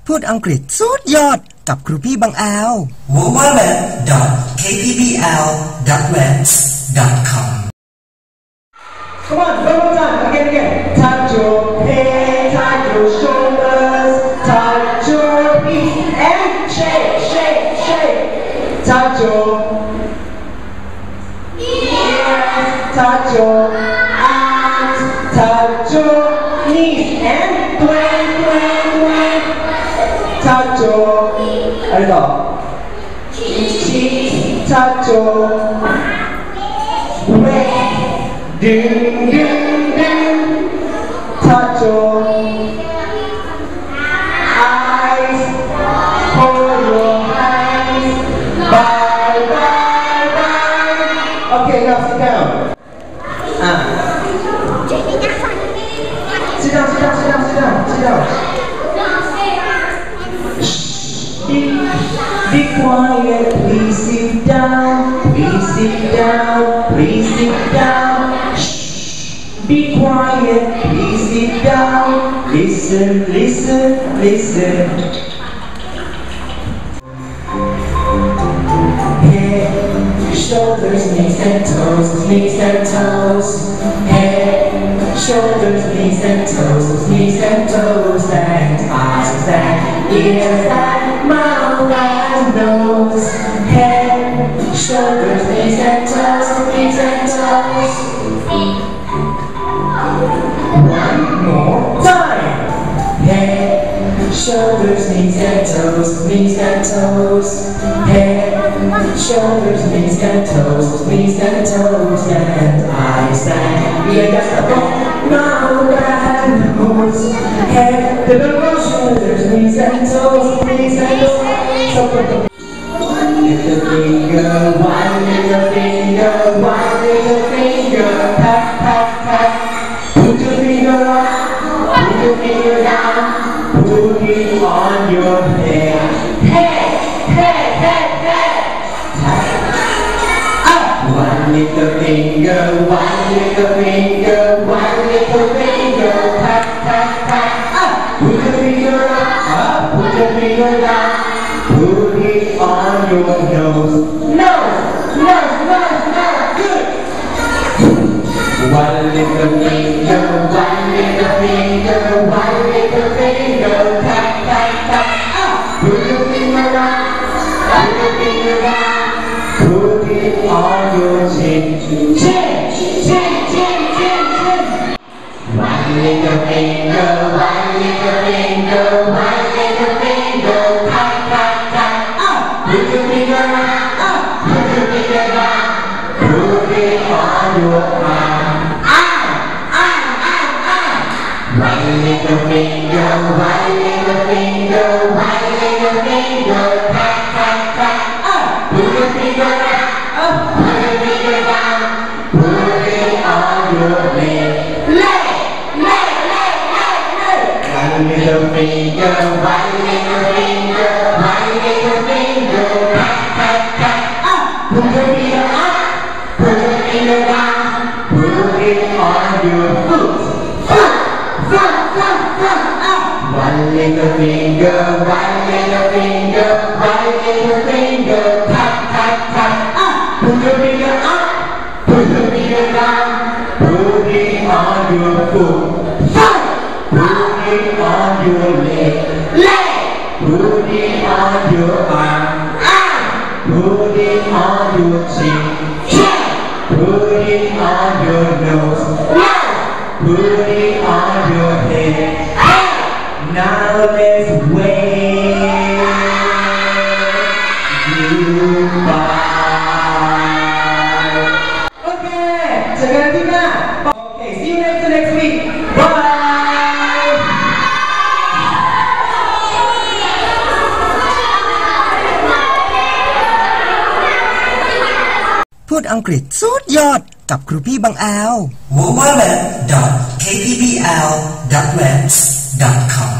พูดอังกฤษสุดยอดกับครูพี่บังอาว www.kpbl.webs.com Come on, one more time, again. Touch your head, touch your shoulders, touch your feet, and shake, shake, shake. Touch your ears, touch your arms, touch your knees, and twang, twang, twang. Touch your, cheeks, touch your waist. Ding, ding, ding. Touch your eyes, hold your hands, bye, bye, bye. Okay, now sit down. Sit down, sit down, sit down, sit down, sit down. Shh. Be quiet, please sit down, please sit down, please sit down. Be quiet, please sit down. Listen, listen, listen. Head, shoulders, knees and toes, knees and toes. Head, shoulders, knees and toes, knees and toes, and eyes and ears and mouth and nose. Head, shoulders, knees and toes, knees and toes. One more time. Head, shoulders, knees and toes, knees and toes. Head, shoulders, knees and toes, knees and toes, and eyes and ears, mouth and nose. Head, shoulders, knees and toes, knees and toes. One little finger, one little finger, one little finger, pat, pat, pat. Put your finger up, put your finger down, put it on your head. Head, head, head, head. Up. One little finger, one little finger, one little finger, pat, pat, pat. Up. Put your finger up, put your finger down, put it on your nose. Nose, nose, nose, nose. Good. One little finger, one little finger, one little finger, tap, tap, tap, up. Put your finger up, put your finger down, put it on your chin. Chin, chin, chin, chin, chin. One little finger, one little finger, one little finger, tap, tap, tap, up. Put your finger up, put your finger down, put it on your arm. One little finger, one little finger, one little finger, tap, tap, tap, up. Put your finger up, put your finger down, put it on your leg. Leg, leg, leg, leg, leg. One little finger, one little finger, one little finger, tap, tap, tap, up. Put your finger up, put your finger down, put it on your foot. One little finger, one little finger, one little finger, tap, tap, tap, up. Put your finger up, put your finger down, put it on your foot. Put it on your leg. Leg. Put it on your arm. Put it on your chin. Chin. Put it on your nose. Nose. Put it on your head. Now let's wave goodbye. Okay, jaga kita. Okay, see you next week. Bye.พูดอังกฤษสุดยอดกับครูพี่บังอาว www.kpbl.webs.com